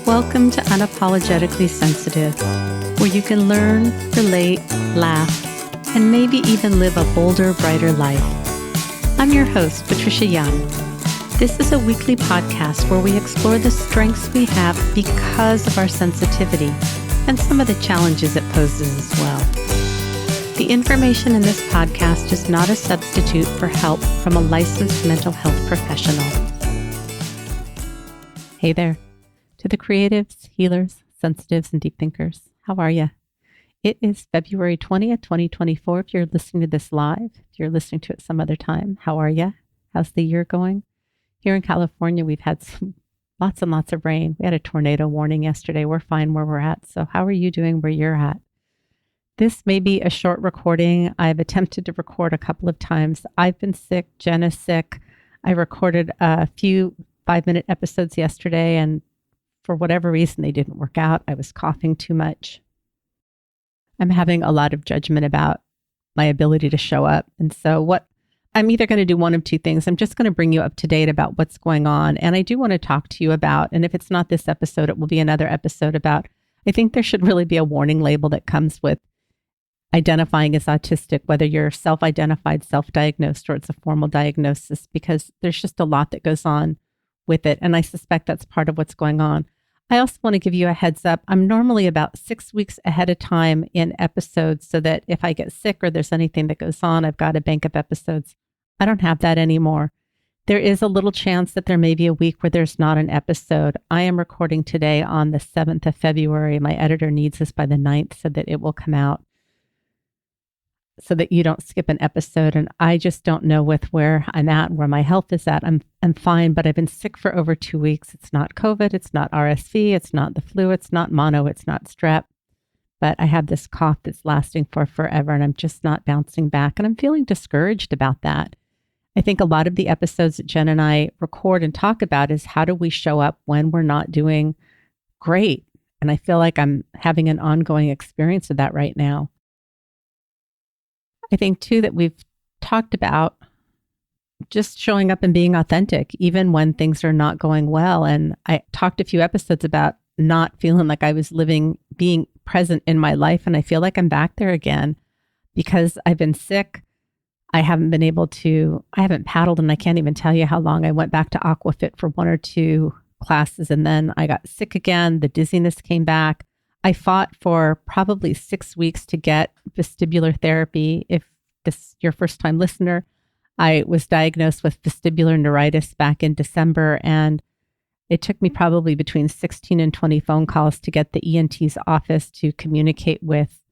Welcome to Unapologetically Sensitive, where you can learn, relate, laugh, and maybe even live a bolder, brighter life. I'm your host, Patricia Young. This is a weekly podcast where we explore the strengths we have because of our sensitivity and some of the challenges it poses as well. The information in this podcast is not a substitute for help from a licensed mental health professional. Hey there. To the creatives, healers, sensitives, and deep thinkers, how are you? It is February 20th, 2024. If you're listening to this live, if you're listening to it some other time, how are you? How's the year going? Here in California, we've had lots and lots of rain. We had a tornado warning yesterday. We're fine where we're at. So how are you doing where you're at? This may be a short recording. I've attempted to record a couple of times. I've been sick. Jen is sick. I recorded a few 5-minute episodes yesterday, and for whatever reason, they didn't work out. I was coughing too much. I'm having a lot of judgment about my ability to show up. And so I'm either going to do one of two things. I'm just going to bring you up to date about what's going on. And I do want to talk to you about, and if it's not this episode, it will be another episode about, I think there should really be a warning label that comes with identifying as autistic, whether you're self-identified, self-diagnosed, or it's a formal diagnosis, because there's just a lot that goes on with it. And I suspect that's part of what's going on. I also want to give you a heads up. I'm normally about 6 weeks ahead of time in episodes so that if I get sick or there's anything that goes on, I've got a bank of episodes. I don't have that anymore. There is a little chance that there may be a week where there's not an episode. I am recording today on the 7th of February. My editor needs this by the 9th so that it will come out, so that you don't skip an episode. And I just don't know with where I'm at, where my health is at. I'm fine, but I've been sick for over 2 weeks. It's not COVID. It's not RSV. It's not the flu. It's not mono. It's not strep. But I have this cough that's lasting for forever, and I'm just not bouncing back. And I'm feeling discouraged about that. I think a lot of the episodes that Jen and I record and talk about is how do we show up when we're not doing great? And I feel like I'm having an ongoing experience of that right now. I think, too, that we've talked about just showing up and being authentic, even when things are not going well. And I talked a few episodes about not feeling like I was being present in my life. And I feel like I'm back there again because I've been sick. I haven't paddled, and I can't even tell you how long. I went back to Aquafit for 1 or 2 classes, and then I got sick again. The dizziness came back. I fought for probably 6 weeks to get vestibular therapy. If this is your first time listener, I was diagnosed with vestibular neuritis back in December, and it took me probably between 16 and 20 phone calls to get the ENT's office to communicate with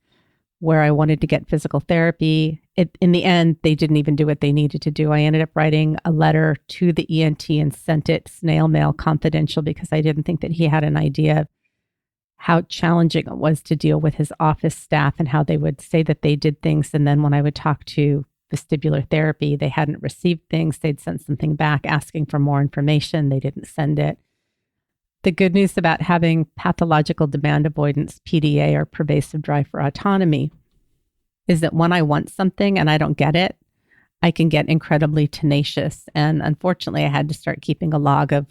where I wanted to get physical therapy. In the end, they didn't even do what they needed to do. I ended up writing a letter to the ENT and sent it snail mail confidential because I didn't think that he had an idea of how challenging it was to deal with his office staff and how they would say that they did things. And then when I would talk to vestibular therapy, they hadn't received things. They'd sent something back asking for more information. They didn't send it. The good news about having pathological demand avoidance, PDA, or pervasive drive for autonomy, is that when I want something and I don't get it, I can get incredibly tenacious. And unfortunately, I had to start keeping a log of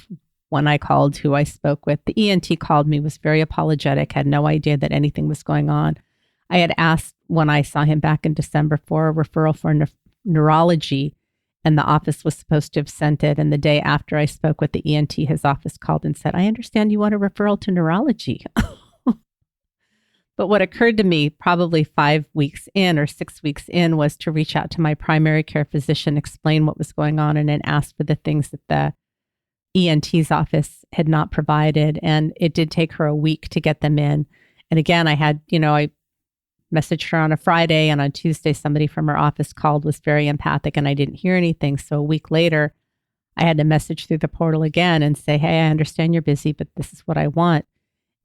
when I called, who I spoke with. The ENT called me, was very apologetic, had no idea that anything was going on. I had asked when I saw him back in December for a referral for neurology, and the office was supposed to have sent it. And the day after I spoke with the ENT, his office called and said, I understand you want a referral to neurology. But what occurred to me probably 5 weeks in or 6 weeks in was to reach out to my primary care physician, explain what was going on, and then ask for the things that the ENT's office had not provided. And it did take her a week to get them in. And again, I messaged her on a Friday, and on Tuesday, somebody from her office called, was very empathic, and I didn't hear anything. So a week later, I had to message through the portal again and say, hey, I understand you're busy, but this is what I want.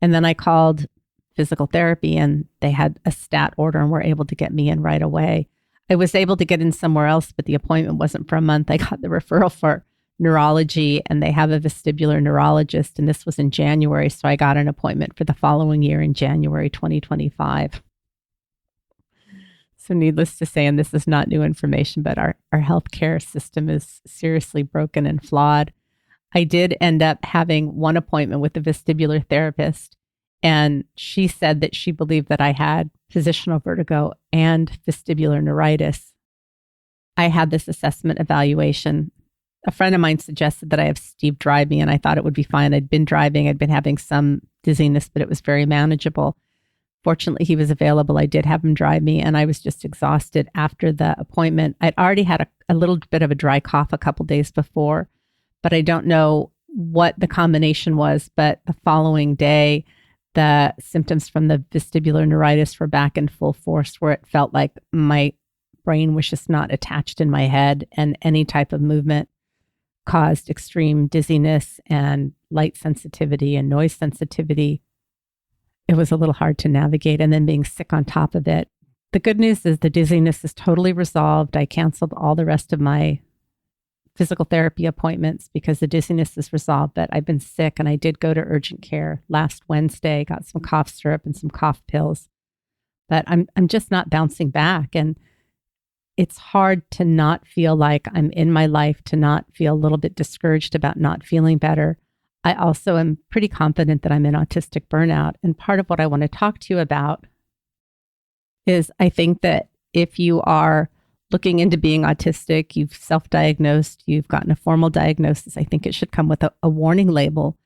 And then I called physical therapy, and they had a stat order and were able to get me in right away. I was able to get in somewhere else, but the appointment wasn't for a month. I got the referral for neurology, and they have a vestibular neurologist, and this was in January. So I got an appointment for the following year in January 2025. So needless to say, and this is not new information, but our healthcare system is seriously broken and flawed. I did end up having one appointment with a vestibular therapist, and she said that she believed that I had positional vertigo and vestibular neuritis. I had this assessment evaluation. A friend of mine suggested that I have Steve drive me, and I thought it would be fine. I'd been driving, I'd been having some dizziness, but it was very manageable. Fortunately, he was available. I did have him drive me, and I was just exhausted after the appointment. I'd already had a little bit of a dry cough a couple days before, but I don't know what the combination was. But the following day, the symptoms from the vestibular neuritis were back in full force, where it felt like my brain was just not attached in my head, and any type of movement caused extreme dizziness and light sensitivity and noise sensitivity. It was a little hard to navigate, and then being sick on top of it. The good news is the dizziness is totally resolved. I canceled all the rest of my physical therapy appointments because the dizziness is resolved, but I've been sick, and I did go to urgent care last Wednesday, got some cough syrup and some cough pills, but I'm just not bouncing back. And it's hard to not feel like I'm in my life, to not feel a little bit discouraged about not feeling better. I also am pretty confident that I'm in autistic burnout. And part of what I want to talk to you about is I think that if you are looking into being autistic, you've self-diagnosed, you've gotten a formal diagnosis, I think it should come with a warning label,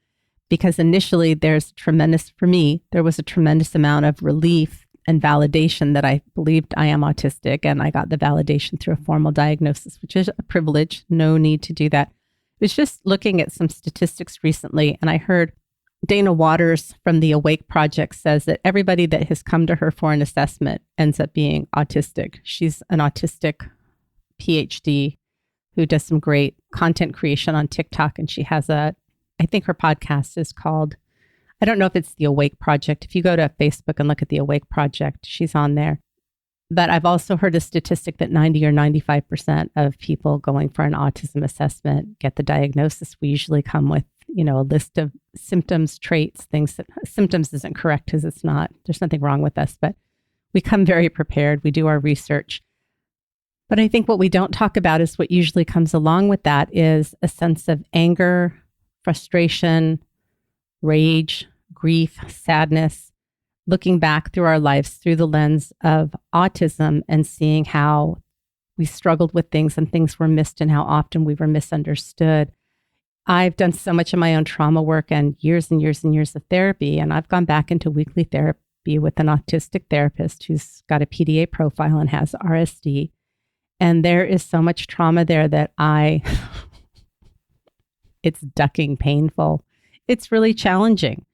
because initially there was a tremendous amount of relief and validation that I believed I am autistic, and I got the validation through a formal diagnosis, which is a privilege. No need to do that. I was just looking at some statistics recently, and I heard Dana Waters from the Awake Project says that everybody that has come to her for an assessment ends up being autistic. She's an autistic PhD who does some great content creation on TikTok, and she has I think her podcast is called, I don't know if it's the Awake Project. If you go to Facebook and look at the Awake Project, she's on there. But I've also heard a statistic that 90 or 95% of people going for an autism assessment get the diagnosis. We usually come with, a list of symptoms, traits, things that symptoms isn't correct because it's not, there's nothing wrong with us, but we come very prepared. We do our research. But I think what we don't talk about is what usually comes along with that is a sense of anger, frustration, rage, grief, sadness, looking back through our lives through the lens of autism and seeing how we struggled with things and things were missed and how often we were misunderstood. I've done so much of my own trauma work and years and years and years of therapy, and I've gone back into weekly therapy with an autistic therapist who's got a PDA profile and has RSD. And there is so much trauma there that it's ducking painful. It's really challenging.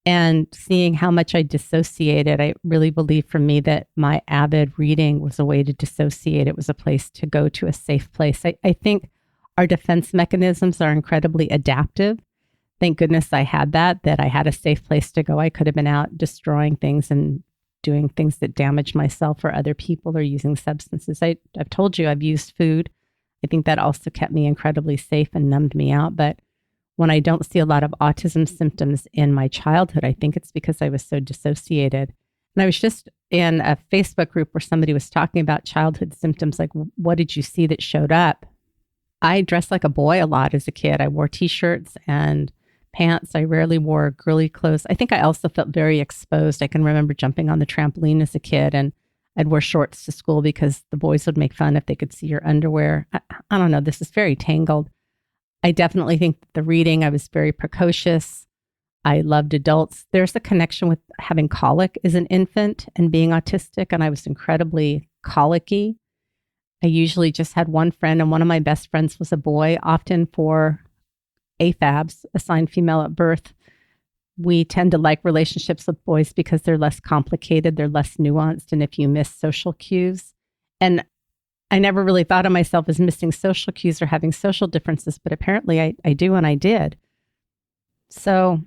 And seeing how much I dissociated, I really believe for me that my avid reading was a way to dissociate. It was a place to go to, a safe place. I think our defense mechanisms are incredibly adaptive. Thank goodness I had that I had a safe place to go. I could have been out destroying things and doing things that damage myself or other people or using substances. I've told you I've used food. I think that also kept me incredibly safe and numbed me out. But when I don't see a lot of autism symptoms in my childhood, I think it's because I was so dissociated. And I was just in a Facebook group where somebody was talking about childhood symptoms, like, what did you see that showed up? I dressed like a boy a lot as a kid. I wore t-shirts and pants. I rarely wore girly clothes. I think I also felt very exposed. I can remember jumping on the trampoline as a kid, and I'd wear shorts to school because the boys would make fun if they could see your underwear. I don't know. This is very tangled. I definitely think that the reading, I was very precocious. I loved adults. There's a connection with having colic as an infant and being autistic, and I was incredibly colicky. I usually just had one friend, and one of my best friends was a boy, often for AFABs, assigned female at birth. We tend to like relationships with boys because they're less complicated, they're less nuanced, and if you miss social cues. And I never really thought of myself as missing social cues or having social differences, but apparently I do, and I did. So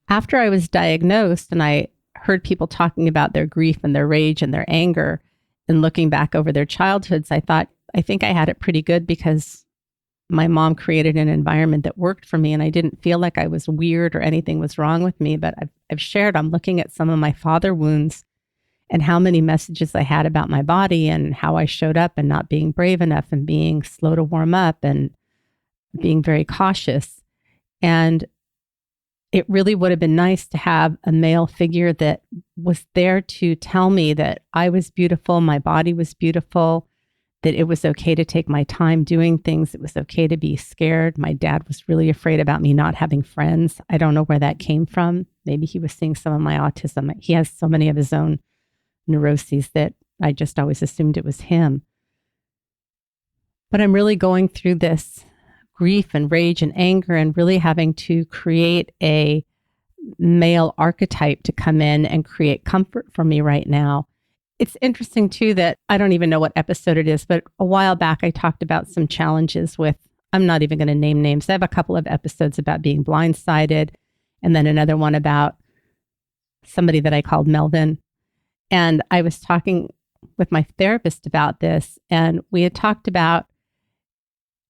after I was diagnosed and I heard people talking about their grief and their rage and their anger and looking back over their childhoods, I thought, I think I had it pretty good because my mom created an environment that worked for me, and I didn't feel like I was weird or anything was wrong with me. But I've shared, I'm looking at some of my father wounds and how many messages I had about my body and how I showed up and not being brave enough and being slow to warm up and being very cautious. And it really would have been nice to have a male figure that was there to tell me that I was beautiful, my body was beautiful, that it was okay to take my time doing things. It was okay to be scared. My dad was really afraid about me not having friends. I don't know where that came from. Maybe he was seeing some of my autism. He has so many of his own neuroses that I just always assumed it was him. But I'm really going through this grief and rage and anger and really having to create a male archetype to come in and create comfort for me right now. It's interesting too that I don't even know what episode it is, but a while back I talked about some challenges with, I'm not even going to name names. I have a couple of episodes about being blindsided and then another one about somebody that I called Melvin. And I was talking with my therapist about this, and we had talked about,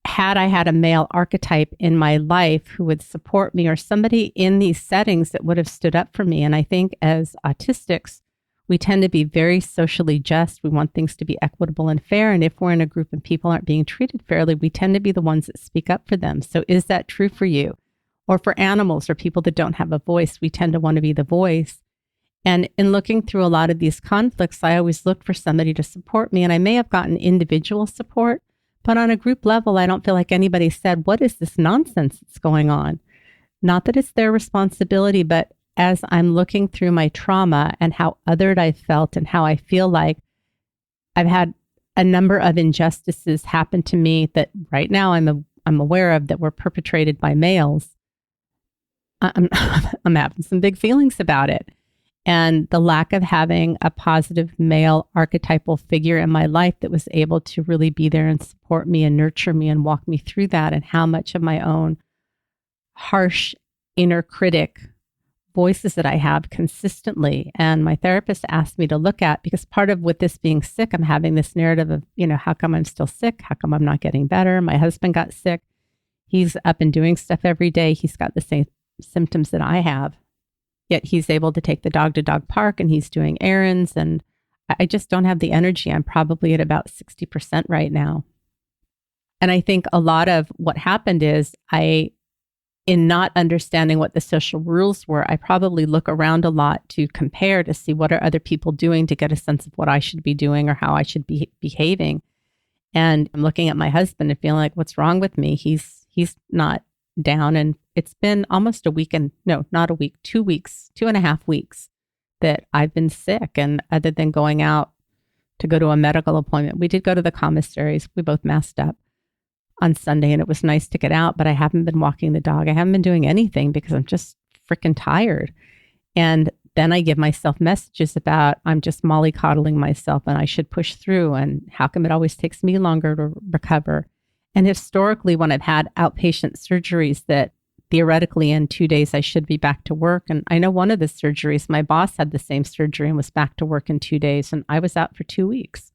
had I had a male archetype in my life who would support me or somebody in these settings that would have stood up for me. And I think as autistics, we tend to be very socially just. We want things to be equitable and fair. And if we're in a group and people aren't being treated fairly, we tend to be the ones that speak up for them. So is that true for you? Or for animals or people that don't have a voice, we tend to want to be the voice. And in looking through a lot of these conflicts, I always looked for somebody to support me. And I may have gotten individual support, but on a group level, I don't feel like anybody said, what is this nonsense that's going on? Not that it's their responsibility, but as I'm looking through my trauma and how othered I felt and how I feel like I've had a number of injustices happen to me that right now I'm aware of that were perpetrated by males, I'm having some big feelings about it. And the lack of having a positive male archetypal figure in my life that was able to really be there and support me and nurture me and walk me through that, and how much of my own harsh inner critic voices that I have consistently. And my therapist asked me to look at, because part of with this being sick, I'm having this narrative of, how come I'm still sick? How come I'm not getting better? My husband got sick. He's up and doing stuff every day. He's got the same symptoms that I have. Yet he's able to take the dog to dog park and he's doing errands. And I just don't have the energy. I'm probably at about 60% right now. And I think a lot of what happened is in not understanding what the social rules were, I probably look around a lot to compare to see what are other people doing to get a sense of what I should be doing or how I should be behaving. And I'm looking at my husband and feeling like, what's wrong with me? He's not down. And it's been almost a week, and no, not a week, 2 weeks, 2.5 weeks that I've been sick. And other than going out to go to a medical appointment, we did go to the commissaries. We both masked up on Sunday and it was nice to get out, but I haven't been walking the dog. I haven't been doing anything because I'm just freaking tired. And then I give myself messages about I'm just mollycoddling myself and I should push through. And how come it always takes me longer to recover? And historically, when I've had outpatient surgeries that theoretically in 2 days, I should be back to work. And I know one of the surgeries, my boss had the same surgery and was back to work in 2 days. And I was out for 2 weeks.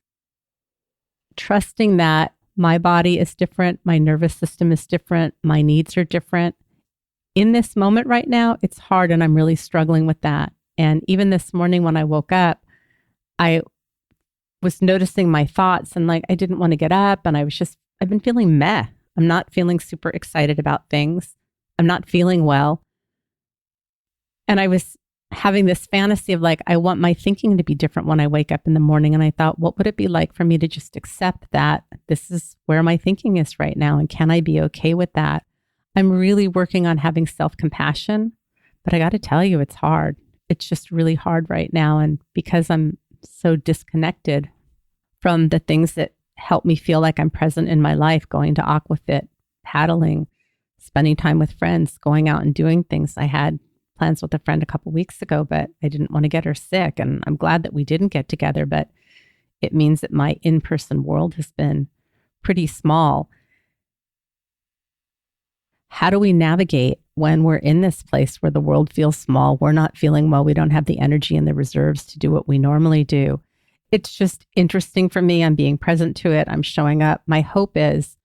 Trusting that my body is different, my nervous system is different, my needs are different. In this moment right now, it's hard and I'm really struggling with that. And even this morning when I woke up, I was noticing my thoughts and I didn't want to get up and I've been feeling meh. I'm not feeling super excited about things. I'm not feeling well. And I was having this fantasy of I want my thinking to be different when I wake up in the morning. And I thought, what would it be like for me to just accept that this is where my thinking is right now? And can I be okay with that? I'm really working on having self-compassion, but I got to tell you, it's hard. It's just really hard right now. And because I'm so disconnected from the things that help me feel like I'm present in my life, going to aquafit, paddling, spending time with friends, going out and doing things. I had plans with a friend a couple weeks ago, but I didn't want to get her sick. And I'm glad that we didn't get together, but it means that my in-person world has been pretty small. How do we navigate when we're in this place where the world feels small? We're not feeling well. We don't have the energy and the reserves to do what we normally do. It's just interesting for me. I'm being present to it. I'm showing up. My hope is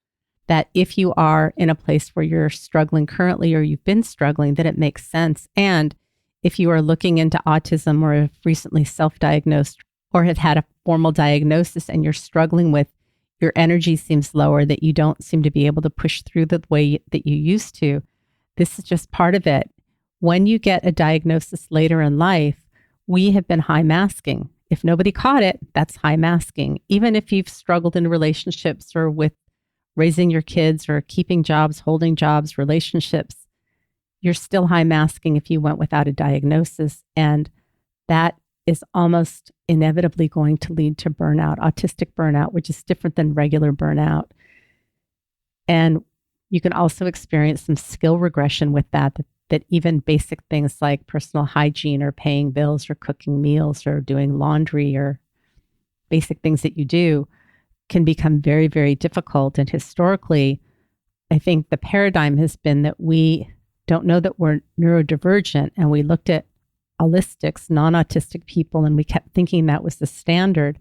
that if you are in a place where you're struggling currently or you've been struggling, that it makes sense. And if you are looking into autism or have recently self-diagnosed or have had a formal diagnosis and you're struggling with your energy seems lower, that you don't seem to be able to push through the way that you used to. This is just part of it. When you get a diagnosis later in life, we have been high masking. If nobody caught it, that's high masking. Even if you've struggled in relationships or with raising your kids or keeping jobs, holding jobs, relationships, you're still high masking if you went without a diagnosis. And that is almost inevitably going to lead to burnout, autistic burnout, which is different than regular burnout. And you can also experience some skill regression with that even basic things like personal hygiene or paying bills or cooking meals or doing laundry or basic things that you do can become very, very difficult. And historically, I think the paradigm has been that we don't know that we're neurodivergent, and we looked at autistics, non-autistic people, and we kept thinking that was the standard.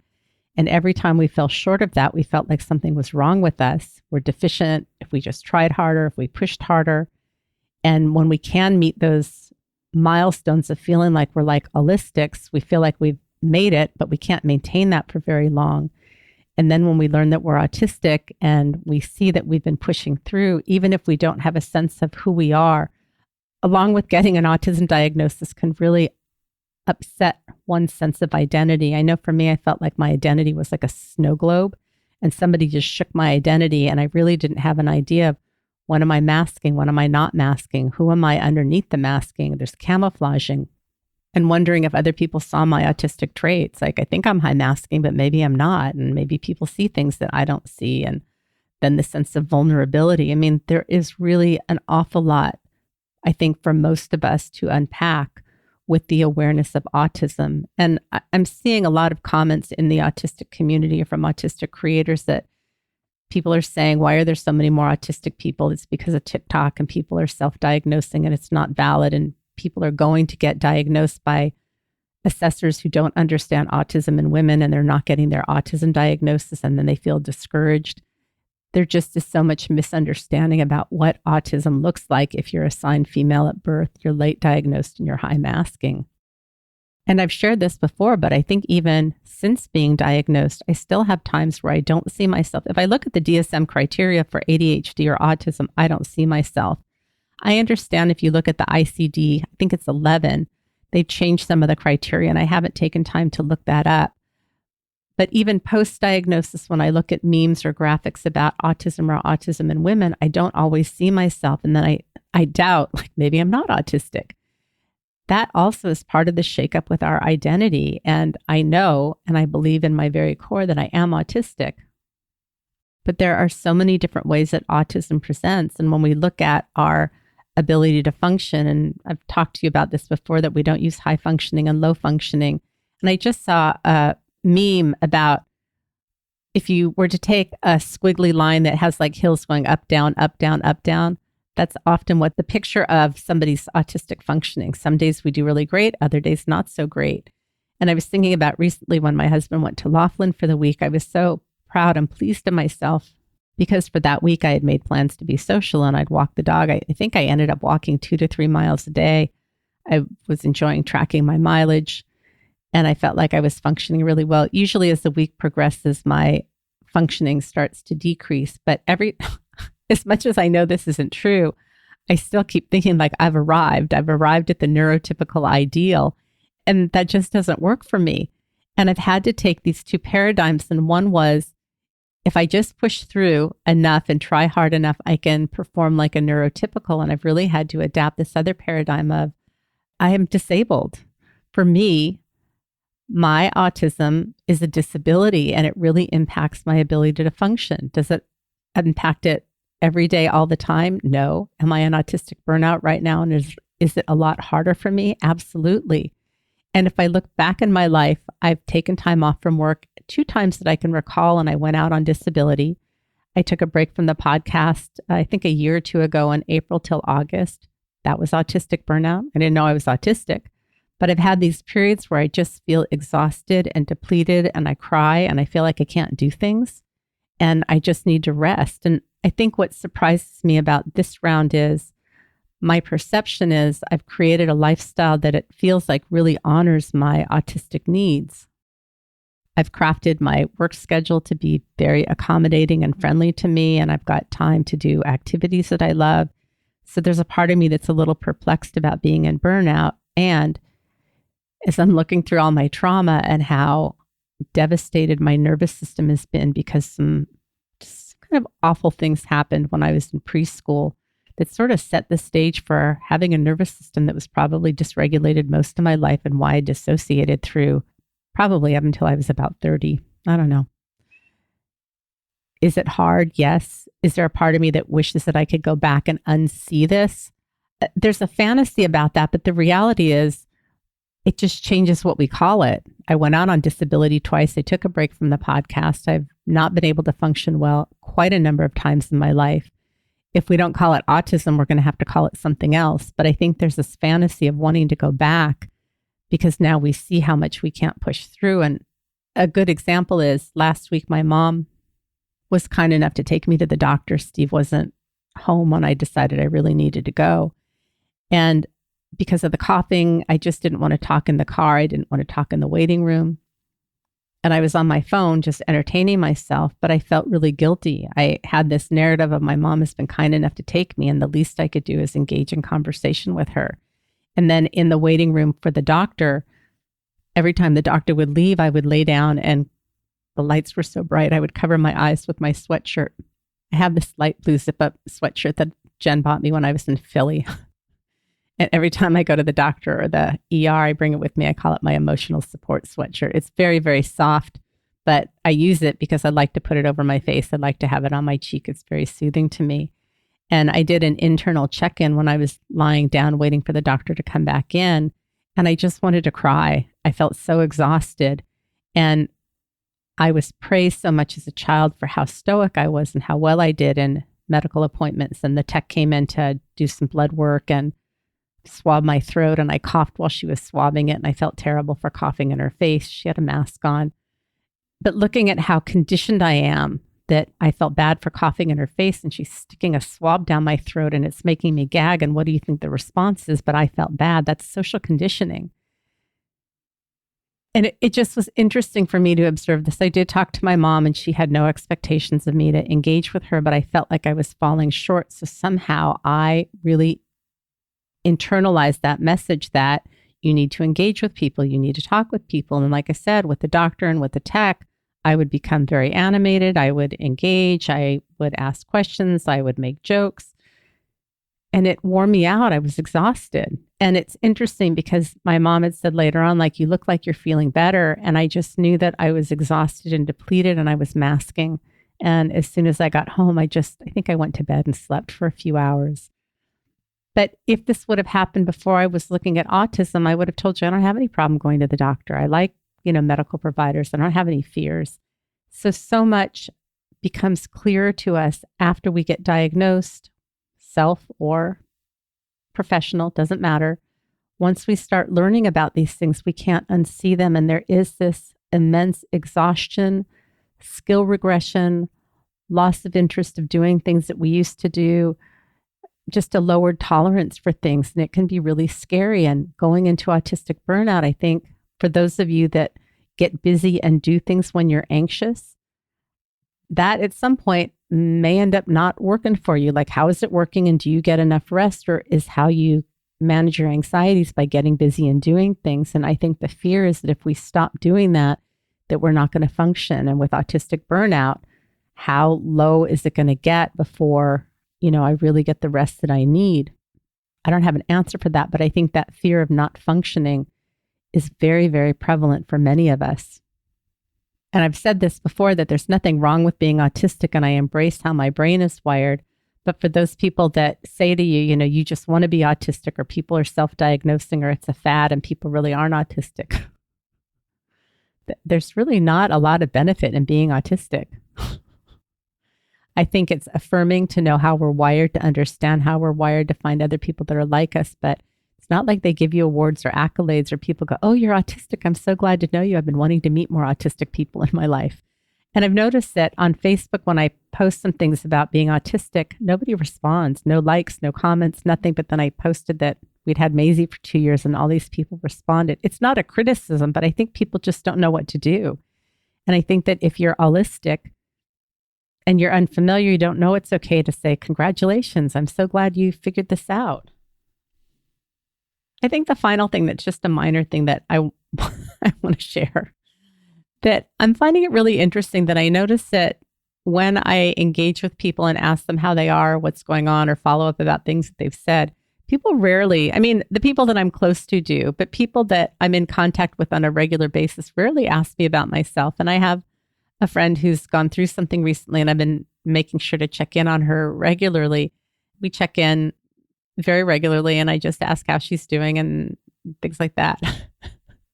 And every time we fell short of that, we felt like something was wrong with us. We're deficient if we just tried harder, if we pushed harder. And when we can meet those milestones of feeling like we're like autistics, we feel like we've made it, but we can't maintain that for very long. And then when we learn that we're autistic and we see that we've been pushing through, even if we don't have a sense of who we are, along with getting an autism diagnosis can really upset one's sense of identity. I know for me, I felt like my identity was like a snow globe and somebody just shook my identity. And I really didn't have an idea of, what am I masking? What am I not masking? Who am I underneath the masking? There's camouflaging and wondering if other people saw my autistic traits. Like, I think I'm high masking, but maybe I'm not. And maybe people see things that I don't see. And then the sense of vulnerability. I mean, there is really an awful lot, I think, for most of us to unpack with the awareness of autism. And I'm seeing a lot of comments in the autistic community from autistic creators that people are saying, why are there so many more autistic people? It's because of TikTok and people are self-diagnosing and it's not valid. And people are going to get diagnosed by assessors who don't understand autism in women and they're not getting their autism diagnosis and then they feel discouraged. There just is so much misunderstanding about what autism looks like if you're assigned female at birth, you're late diagnosed, and you're high masking. And I've shared this before, but I think even since being diagnosed, I still have times where I don't see myself. If I look at the DSM criteria for ADHD or autism, I don't see myself. I understand if you look at the ICD, I think it's 11, they changed some of the criteria, and I haven't taken time to look that up. But even post-diagnosis, when I look at memes or graphics about autism in women, I don't always see myself. And then I doubt, like, maybe I'm not autistic. That also is part of the shakeup with our identity. And I know, and I believe in my very core that I am autistic. But there are so many different ways that autism presents. And when we look at our ability to function, and I've talked to you about this before, that we don't use high functioning and low functioning. And I just saw a meme about if you were to take a squiggly line that has like hills going up, down, up, down, up, down, that's often what the picture of somebody's autistic functioning. Some days we do really great, other days not so great. And I was thinking about recently when my husband went to Laughlin for the week, I was so proud and pleased of myself because for that week I had made plans to be social and I'd walk the dog. I think I ended up walking 2 to 3 miles a day. I was enjoying tracking my mileage and I felt like I was functioning really well. Usually as the week progresses, my functioning starts to decrease, but as much as I know this isn't true, I still keep thinking like I've arrived at the neurotypical ideal, and that just doesn't work for me. And I've had to take these two paradigms. And one was, if I just push through enough and try hard enough, I can perform like a neurotypical. And I've really had to adapt this other paradigm of I am disabled. For me, my autism is a disability and it really impacts my ability to function. Does it impact it every day, all the time? No. Am I an autistic burnout right now? And is it a lot harder for me? Absolutely. And if I look back in my life, I've taken time off from work 2 times that I can recall, and I went out on disability. I took a break from the podcast, I think a year or 2 ago in April till August. That was autistic burnout. I didn't know I was autistic, but I've had these periods where I just feel exhausted and depleted, and I cry and I feel like I can't do things and I just need to rest. And I think what surprises me about this round is my perception is I've created a lifestyle that it feels like really honors my autistic needs. I've crafted my work schedule to be very accommodating and friendly to me, and I've got time to do activities that I love. So there's a part of me that's a little perplexed about being in burnout. And as I'm looking through all my trauma and how devastated my nervous system has been because some just kind of awful things happened when I was in preschool that sort of set the stage for having a nervous system that was probably dysregulated most of my life, and why I dissociated through probably up until I was about 30. I don't know. Is it hard? Yes. Is there a part of me that wishes that I could go back and unsee this? There's a fantasy about that, but the reality is it just changes what we call it. I went out on disability twice. I took a break from the podcast. I've not been able to function well quite a number of times in my life. If we don't call it autism, we're going to have to call it something else. But I think there's this fantasy of wanting to go back because now we see how much we can't push through. And a good example is last week, my mom was kind enough to take me to the doctor. Steve wasn't home when I decided I really needed to go. And because of the coughing, I just didn't want to talk in the car. I didn't want to talk in the waiting room. And I was on my phone just entertaining myself, but I felt really guilty. I had this narrative of my mom has been kind enough to take me, and the least I could do is engage in conversation with her. And then in the waiting room for the doctor, every time the doctor would leave, I would lay down, and the lights were so bright, I would cover my eyes with my sweatshirt. I have this light blue zip-up sweatshirt that Jen bought me when I was in Philly. And every time I go to the doctor or the ER, I bring it with me. I call it my emotional support sweatshirt. It's very, very soft, but I use it because I like to put it over my face. I like to have it on my cheek. It's very soothing to me. And I did an internal check-in when I was lying down waiting for the doctor to come back in. And I just wanted to cry. I felt so exhausted. And I was praised so much as a child for how stoic I was and how well I did in medical appointments. And the tech came in to do some blood work and swab my throat, and I coughed while she was swabbing it, and I felt terrible for coughing in her face. She had a mask on. But looking at how conditioned I am, that I felt bad for coughing in her face, and she's sticking a swab down my throat and it's making me gag, and what do you think the response is? But I felt bad. That's social conditioning. And it just was interesting for me to observe this. I did talk to my mom, and she had no expectations of me to engage with her, but I felt like I was falling short. So somehow I really internalize that message that you need to engage with people, you need to talk with people. And like I said, with the doctor and with the tech, I would become very animated. I would engage. I would ask questions. I would make jokes. And it wore me out. I was exhausted. And it's interesting because my mom had said later on, like, you look like you're feeling better. And I just knew that I was exhausted and depleted, and I was masking. And as soon as I got home, I think I went to bed and slept for a few hours. But if this would have happened before I was looking at autism, I would have told you I don't have any problem going to the doctor. I like, medical providers. I don't have any fears. So much becomes clearer to us after we get diagnosed, self or professional, doesn't matter. Once we start learning about these things, we can't unsee them. And there is this immense exhaustion, skill regression, loss of interest of doing things that we used to do, just a lowered tolerance for things. And it can be really scary. And going into autistic burnout, I think for those of you that get busy and do things when you're anxious, that at some point may end up not working for you. Like, how is it working? And do you get enough rest? Or is how you manage your anxieties by getting busy and doing things? And I think the fear is that if we stop doing that we're not going to function. And with autistic burnout, how low is it going to get before I really get the rest that I need? I don't have an answer for that, but I think that fear of not functioning is very, very prevalent for many of us. And I've said this before, that there's nothing wrong with being autistic, and I embrace how my brain is wired. But for those people that say to you, you just want to be autistic, or people are self-diagnosing, or it's a fad and people really aren't autistic, there's really not a lot of benefit in being autistic. I think it's affirming to know how we're wired, to understand how we're wired, to find other people that are like us. But it's not like they give you awards or accolades, or people go, oh, you're autistic. I'm so glad to know you. I've been wanting to meet more autistic people in my life. And I've noticed that on Facebook, when I post some things about being autistic, nobody responds, no likes, no comments, nothing. But then I posted that we'd had Maisie for 2 years and all these people responded. It's not a criticism, but I think people just don't know what to do. And I think that if you're allistic and you're unfamiliar, you don't know, it's okay to say, congratulations, I'm so glad you figured this out. I think the final thing that's just a minor thing that I want to share, that I'm finding it really interesting that I notice that when I engage with people and ask them how they are, what's going on, or follow up about things that they've said, people rarely, I mean, the people that I'm close to do, but people that I'm in contact with on a regular basis rarely ask me about myself. And I have a friend who's gone through something recently, and I've been making sure to check in on her regularly. We check in very regularly, and I just ask how she's doing and things like that.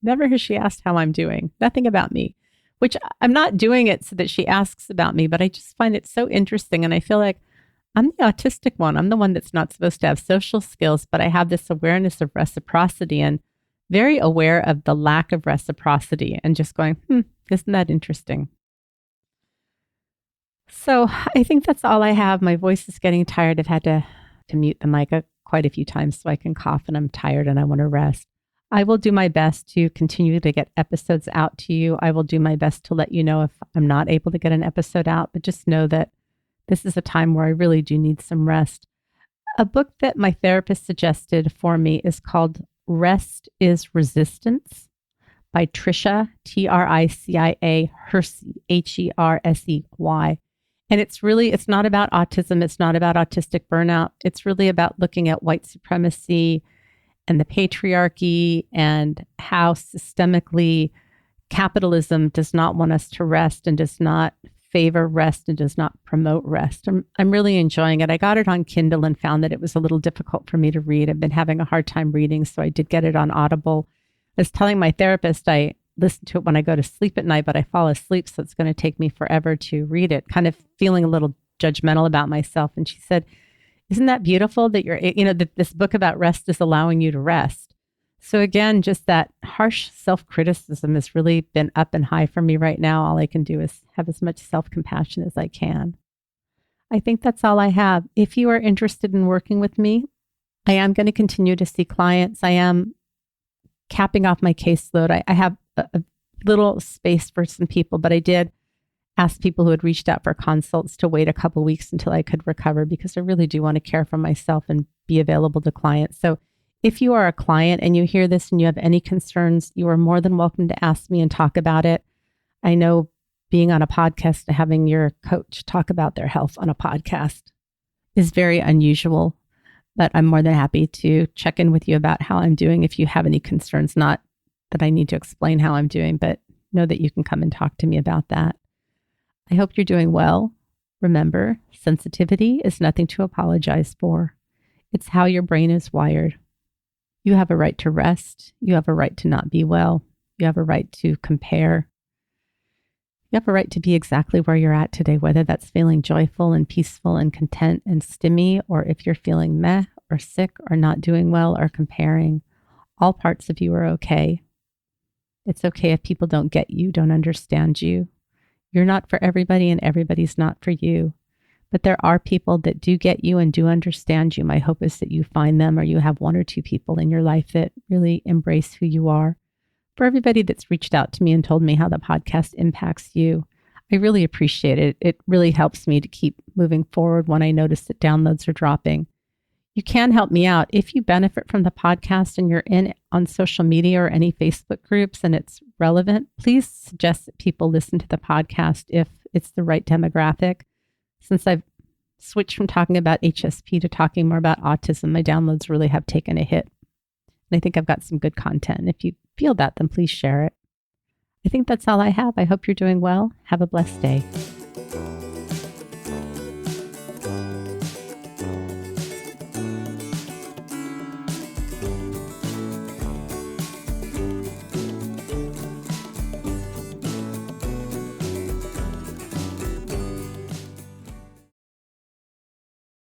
Never has she asked how I'm doing. Nothing about me, which I'm not doing it so that she asks about me, but I just find it so interesting. And I feel like I'm the autistic one. I'm the one that's not supposed to have social skills, but I have this awareness of reciprocity and very aware of the lack of reciprocity and just going, isn't that interesting? So I think that's all I have. My voice is getting tired. I've had to mute the mic quite a few times so I can cough, and I'm tired and I want to rest. I will do my best to continue to get episodes out to you. I will do my best to let you know if I'm not able to get an episode out, but just know that this is a time where I really do need some rest. A book that my therapist suggested for me is called Rest is Resistance by Tricia, Tricia Hersey, Hersey. And it's not about autism. It's not about autistic burnout. It's really about looking at white supremacy and the patriarchy and how systemically capitalism does not want us to rest and does not favor rest and does not promote rest. I'm really enjoying it. I got it on Kindle and found that it was a little difficult for me to read. I've been having a hard time reading, so I did get it on Audible. I was telling my therapist I listen to it when I go to sleep at night, but I fall asleep, so it's going to take me forever to read it, kind of feeling a little judgmental about myself. And she said, isn't that beautiful that that this book about rest is allowing you to rest? So again, just that harsh self-criticism has really been up and high for me right now. All I can do is have as much self-compassion as I can. I think that's all I have. If you are interested in working with me, I am going to continue to see clients. I am capping off my caseload. I have a little space for some people, but I did ask people who had reached out for consults to wait a couple weeks until I could recover, because I really do want to care for myself and be available to clients. So if you are a client and you hear this and you have any concerns, you are more than welcome to ask me and talk about it. I know being on a podcast and having your coach talk about their health on a podcast is very unusual, but I'm more than happy to check in with you about how I'm doing if you have any concerns. Not that I need to explain how I'm doing, but know that you can come and talk to me about that. I hope you're doing well. Remember, sensitivity is nothing to apologize for. It's how your brain is wired. You have a right to rest. You have a right to not be well. You have a right to compare. You have a right to be exactly where you're at today, whether that's feeling joyful and peaceful and content and stimmy, or if you're feeling meh or sick or not doing well or comparing. All parts of you are okay. It's okay if people don't get you, don't understand you. You're not for everybody and everybody's not for you. But there are people that do get you and do understand you. My hope is that you find them, or you have one or two people in your life that really embrace who you are. For everybody that's reached out to me and told me how the podcast impacts you, I really appreciate it. It really helps me to keep moving forward when I notice that downloads are dropping. You can help me out. If you benefit from the podcast and you're in on social media or any Facebook groups and it's relevant, please suggest that people listen to the podcast if it's the right demographic. Since I've switched from talking about HSP to talking more about autism, my downloads really have taken a hit. And I think I've got some good content. And if you feel that, then please share it. I think that's all I have. I hope you're doing well. Have a blessed day.